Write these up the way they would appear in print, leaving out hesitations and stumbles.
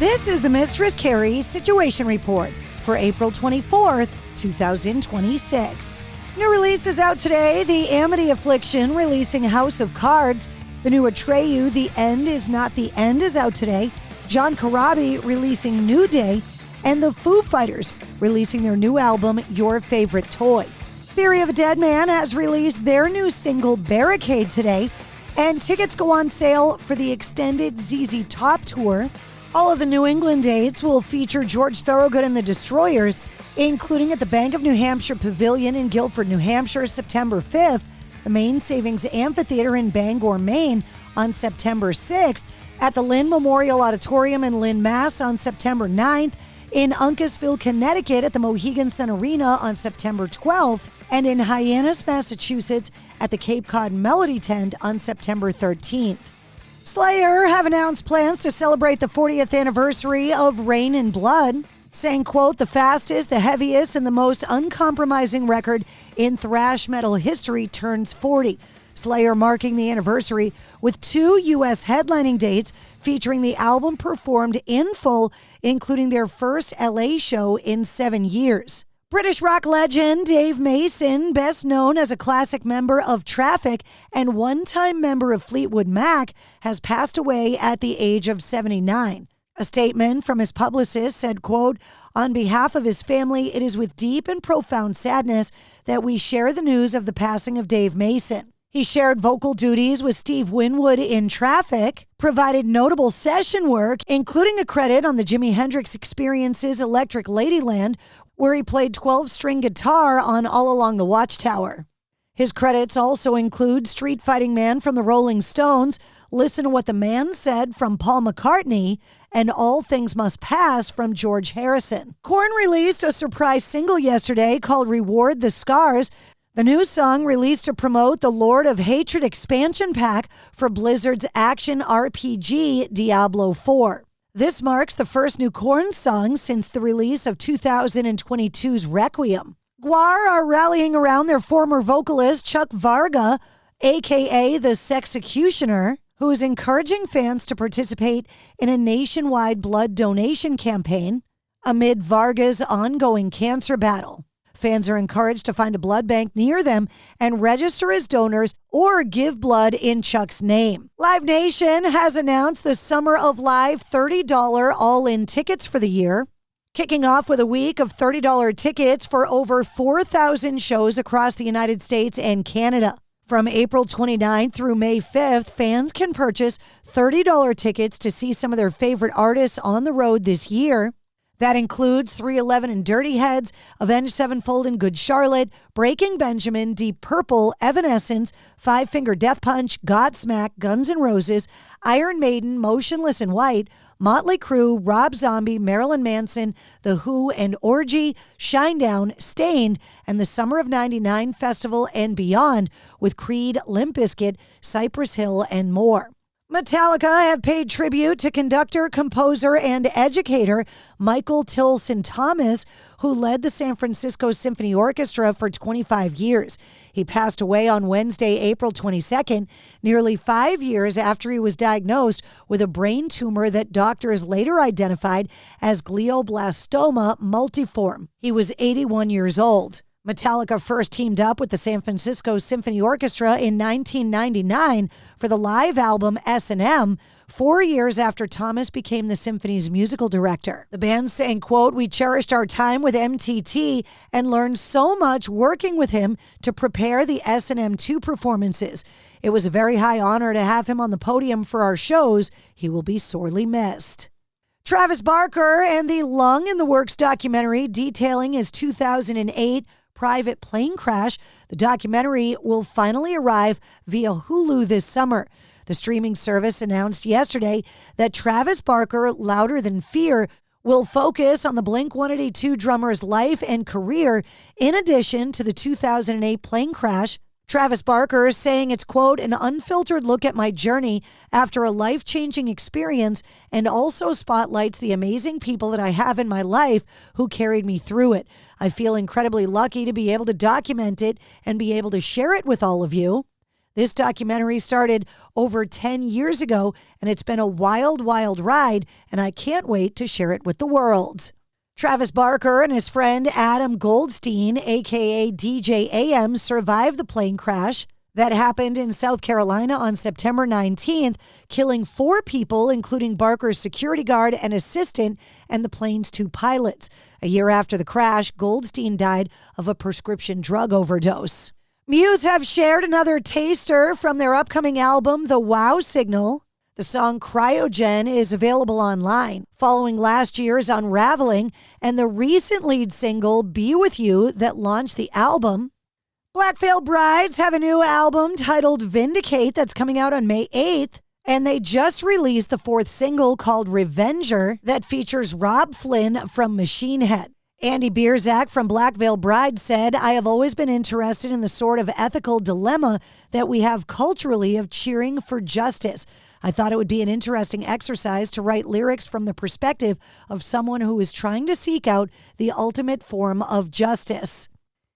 This is the Mistress Carrie Situation Report for April 24th, 2026. New releases out today. The Amity Affliction releasing House of Cards. The new Atreyu, The End Is Not the End, is out today. John Corabi releasing New Day. And the Foo Fighters releasing their new album, Your Favorite Toy. Theory of a Dead Man has released their new single, Barricade, today. And tickets go on sale for the extended ZZ Top Tour. All of the New England dates will feature George Thorogood and the Destroyers, including at the Bank of New Hampshire Pavilion in Guilford, New Hampshire, September 5th, the Maine Savings Amphitheater in Bangor, Maine on September 6th, at the Lynn Memorial Auditorium in Lynn, Mass. on September 9th, in Uncasville, Connecticut at the Mohegan Sun Arena on September 12th, and in Hyannis, Massachusetts at the Cape Cod Melody Tent on September 13th. Slayer have announced plans to celebrate the 40th anniversary of Rain and Blood, saying, quote, the fastest, the heaviest, and the most uncompromising record in thrash metal history turns 40. Slayer marking the anniversary with 2 U.S. headlining dates featuring the album performed in full, including their first L.A. show in 7 years. British rock legend Dave Mason, best known as a classic member of Traffic and one-time member of Fleetwood Mac, has passed away at the age of 79. A statement from his publicist said, quote, on behalf of his family, it is with deep and profound sadness that we share the news of the passing of Dave Mason. He shared vocal duties with Steve Winwood in Traffic, provided notable session work, including a credit on the Jimi Hendrix Experience's Electric Ladyland, where he played 12-string guitar on All Along the Watchtower. His credits also include Street Fighting Man from the Rolling Stones, Listen to What the Man Said from Paul McCartney, and All Things Must Pass from George Harrison. Korn released a surprise single yesterday called Reward the Scars. The new song released to promote the Lord of Hatred expansion pack for Blizzard's action RPG Diablo 4. This marks the first new Korn song since the release of 2022's Requiem. Gwar are rallying around their former vocalist Chuck Varga, a.k.a. the Sexecutioner, who is encouraging fans to participate in a nationwide blood donation campaign amid Varga's ongoing cancer battle. Fans are encouraged to find a blood bank near them and register as donors or give blood in Chuck's name. Live Nation has announced the Summer of Live $30 all-in tickets for the year, kicking off with a week of $30 tickets for over 4,000 shows across the United States and Canada. From April 29th through May 5th, fans can purchase $30 tickets to see some of their favorite artists on the road this year. That includes 311 and Dirty Heads, Avenged Sevenfold and Good Charlotte, Breaking Benjamin, Deep Purple, Evanescence, Five Finger Death Punch, Godsmack, Guns N' Roses, Iron Maiden, Motionless in White, Motley Crue, Rob Zombie, Marilyn Manson, The Who and Orgy, Shinedown, Stained, and the Summer of 99 Festival and beyond with Creed, Limp Bizkit, Cypress Hill, and more. Metallica have paid tribute to conductor, composer, and educator Michael Tilson Thomas, who led the San Francisco Symphony Orchestra for 25 years. He passed away on Wednesday, April 22nd, nearly 5 years after he was diagnosed with a brain tumor that doctors later identified as glioblastoma multiforme. He was 81 years old. Metallica first teamed up with the San Francisco Symphony Orchestra in 1999 for the live album S&M, 4 years after Thomas became the symphony's musical director. The band saying, quote, we cherished our time with MTT and learned so much working with him to prepare the S&M 2 performances. It was a very high honor to have him on the podium for our shows. He will be sorely missed. Travis Barker and the Lung in the Works documentary detailing his 2008 private plane crash. The documentary will finally arrive via Hulu this summer. The streaming service announced yesterday that Travis Barker, Louder Than Fear, will focus on the Blink-182 drummer's life and career in addition to the 2008 plane crash. Travis Barker is saying it's, quote, an unfiltered look at my journey after a life-changing experience and also spotlights the amazing people that I have in my life who carried me through it. I feel incredibly lucky to be able to document it and be able to share it with all of you. This documentary started over 10 years ago, and it's been a wild, wild ride, and I can't wait to share it with the world. Travis Barker and his friend Adam Goldstein, aka DJ AM, survived the plane crash that happened in South Carolina on September 19th, killing 4 people, including Barker's security guard and assistant and the plane's 2 pilots. A year after the crash, Goldstein died of a prescription drug overdose. Muse have shared another taster from their upcoming album, The Wow Signal. The song Cryogen is available online, following last year's Unraveling and the recent lead single, Be With You, that launched the album. Black Veil Brides have a new album titled Vindicate that's coming out on May 8th, and they just released the 4th single called Revenger that features Rob Flynn from Machine Head. Andy Bierzak from Black Veil Bride said, I have always been interested in the sort of ethical dilemma that we have culturally of cheering for justice. I thought it would be an interesting exercise to write lyrics from the perspective of someone who is trying to seek out the ultimate form of justice.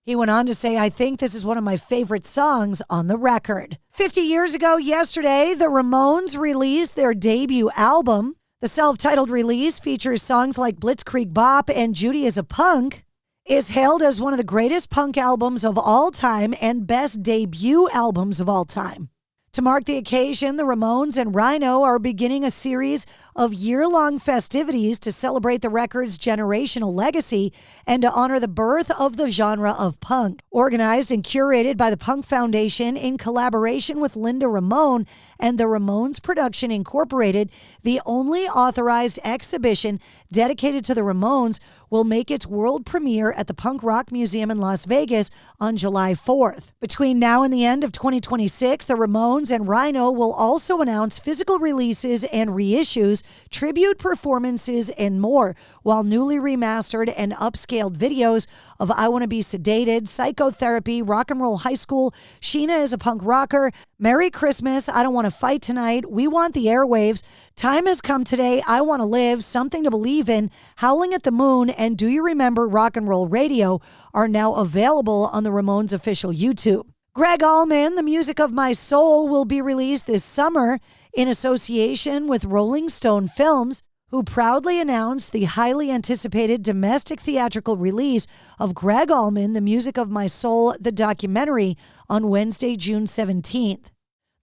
He went on to say, I think this is one of my favorite songs on the record. 50 years ago yesterday, the Ramones released their debut album. The self-titled release features songs like Blitzkrieg Bop and Judy is a Punk, is hailed as one of the greatest punk albums of all time and best debut albums of all time. To mark the occasion, the Ramones and Rhino are beginning a series of year-long festivities to celebrate the record's generational legacy and to honor the birth of the genre of punk. Organized and curated by the Punk Foundation in collaboration with Linda Ramone and the Ramones Production Incorporated, the only authorized exhibition dedicated to the Ramones will make its world premiere at the Punk Rock Museum in Las Vegas on July 4th. Between now and the end of 2026, the Ramones and Rhino will also announce physical releases and reissues, tribute performances, and more, while newly remastered and upscaled videos of I Want to Be Sedated, Psychotherapy, Rock and Roll High School, Sheena is a Punk Rocker, Merry Christmas, I Don't Want to Fight Tonight, We Want the Airwaves, Time Has Come Today, I Want to Live, Something to Believe in, Howling at the Moon, and Do You Remember Rock and Roll Radio are now available on the Ramones official YouTube. Greg Allman, The Music of My Soul, will be released this summer in association with Rolling Stone Films, who proudly announced the highly anticipated domestic theatrical release of Greg Allman, The Music of My Soul, the documentary, on Wednesday, June 17th.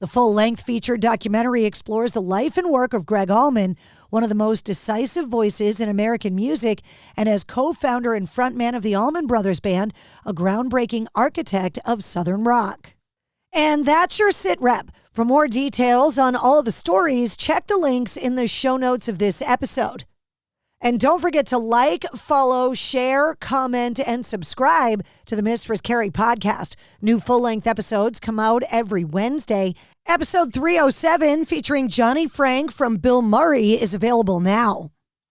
The full-length feature documentary explores the life and work of Greg Allman, one of the most decisive voices in American music, and as co-founder and frontman of the Allman Brothers Band, a groundbreaking architect of Southern rock. And that's your sit rep. For more details on all of the stories, check the links in the show notes of this episode. And don't forget to like, follow, share, comment, and subscribe to the Mistress Carrie Podcast. New full-length episodes come out every Wednesday. Episode 307, featuring Johnny Frank from Bill Murray, is available now.